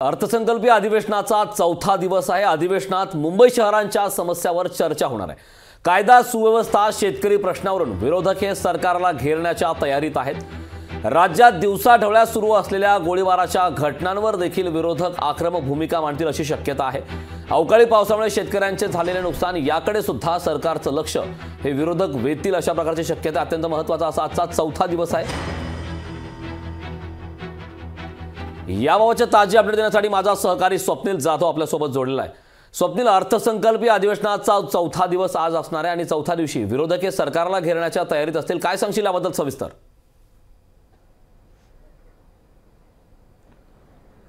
अर्थसंकल्पीय अधिवेशनाचा चौथा दिवस आहे। अधिवेशनात मुंबई शहरांच्या समस्यावर चर्चा होणार आहे। कायदा सुव्यवस्था शेतकरी प्रश्नावरून विरोधक हे सरकारला घेरण्याच्या तयारीत आहेत। राज्यात दिवसाढवळ्या सुरू असलेल्या गोळीबाराच्या घटनांवर देखील विरोधक आक्रमक भूमिका मांडतील अशी शक्यता आहे। अवकाळी पावसामुळे शेतकऱ्यांचे झालेले नुकसान याकडे सुद्धा सरकारचं लक्ष हे विरोधक वेधतील अशा प्रकारची शक्यता अत्यंत महत्त्वाचा असा आजचा चौथा दिवस आहे। याबाबतचे ताजे अपडेट देण्यासाठी माझा सहकारी स्वप्नील जाधव आपल्यासोबत जोडलेला आहे। स्वप्नील, अर्थसंकल्पीय अधिवेशनाचा चौथा दिवस आज असणार आहे आणि चौथ्या दिवशी विरोधक हे सरकारला घेरण्याच्या तयारीत असतील, काय सांगशील याबद्दल सविस्तर?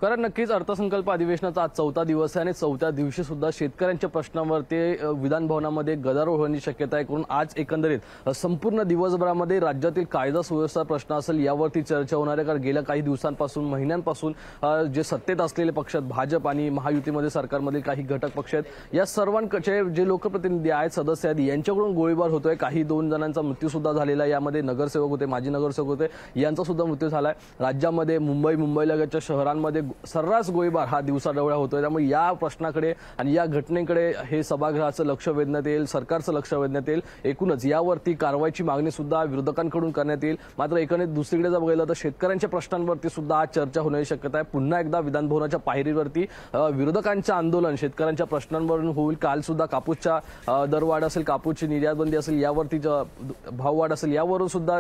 कारण नक्कीच अर्थसंकल्प अधिवेशनाचा आज चौथा दिवस आहे आणि चौथ्या दिवशी सुद्धा शेतकऱ्यांच्या प्रश्नांवर ते विधान भवनामध्ये गदारोळ होण्याची शक्यता आहे। करून आज एकंदरीत संपूर्ण दिवसभरामध्ये राज्यातील कायदा सुव्यवस्था प्रश्न असेल यावरती चर्चा होणार आहे। कारण गेल्या काही दिवसांपासून महिन्यांपासून जे सत्तेत असलेले पक्ष आहेत, भाजप आणि महायुतीमध्ये सरकारमधील काही घटक पक्ष आहेत, या सर्वांचे जे लोकप्रतिनिधी आहेत, सदस्य आहेत, यांच्याकडून गोळीबार होतोय। काही 2 जणांचा मृत्यू सुद्धा झालेला आहे। यामध्ये नगरसेवक होते, माजी नगरसेवक होते, यांचा सुद्धा मृत्यू झालाय। राज्यामध्ये मुंबईलगतच्या शहरांमध्ये सर्रास गोळीबार हा दिवसाढवळ्या होतोय। त्यामुळे या प्रश्नाकडे आणि या घटनेकडे हे सभागृहाचं लक्ष वेधण्यात येईल, सरकारचं लक्ष वेधण्यात येईल। एकूणच यावरती कारवाईची मागणी सुद्धा विरोधकांकडून करण्यात येईल। मात्र एकंदरीत दुसरीकडे जर बघितलं तर शेतकऱ्यांच्या प्रश्नांवरती सुद्धा आज चर्चा होण्याची शक्यता आहे। पुन्हा एकदा विधानभवनाच्या पायरीवरती विरोधकांचं आंदोलन शेतकऱ्यांच्या प्रश्नांवरून होईल। काल सुद्धा कापूसच्या दरवाढ असेल, कापूसची निर्यात बंदी असेल, यावरती भाववाढ असेल, यावरून सुद्धा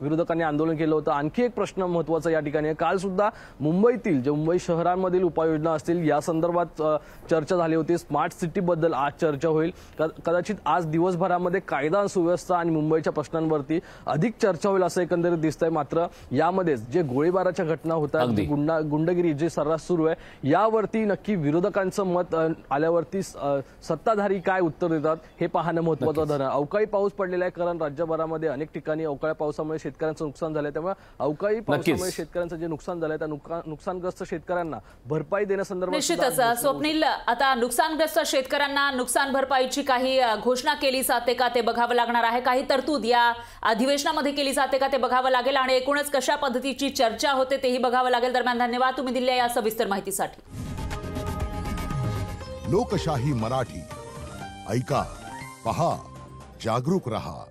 विरोधकांनी आंदोलन केलं होतं। आणखी एक प्रश्न महत्त्वाचा या ठिकाणी आहे, काल सुद्धा मुंबईतील जे मुंबई शहरांमधील उपाययोजना असतील या संदर्भात चर्चा झाली होती। स्मार्ट सिटी बद्दल आज चर्चा होईल। कदाचित आज दिवसभरामध्ये कायदा सुव्यवस्था आणि मुंबईच्या प्रश्नांवरती अधिक चर्चा होईल असं एकंदरीत दिसतंय। मात्र यामध्ये जे गोळीबाराच्या घटना होतात, गुंडगिरी जे सर्रास सुरू आहे, यावरती नक्की विरोधकांचं मत आल्यावरती सत्ताधारी काय उत्तर देतात हे पाहणं महत्त्वाचं ठरणार। अवकाळी पाऊस पडलेला आहे, कारण राज्यभरामध्ये अनेक ठिकाणी अवकाळी पावसामुळे शेतकऱ्यांचं नुकसान झालंय। त्यामुळे अवकाळी पावसामुळे शेतकऱ्यांचं जे नुकसान झालंय त्या नुकसानग्रस्त शेतकऱ्यांना भरपाई देण्यासंदर्भात निश्चितच स्वप्नील, आता नुकसानग्रस्त शेतकऱ्यांना नुकसान भरपाईची काही घोषणा केली जाते का ते बघावं लागणार आहे। काही तरतूद या अधिवेशनामध्ये केली जाते का ते बघावं लागेल आणि एकूणच कशा पद्धतीची चर्चा होते तेही बघावं लागेल। दरम्यान धन्यवाद तुम्ही दिलेल्या या सविस्तर माहितीसाठी। लोकशाही मराठी ऐका, पहा, जागरूक रहा।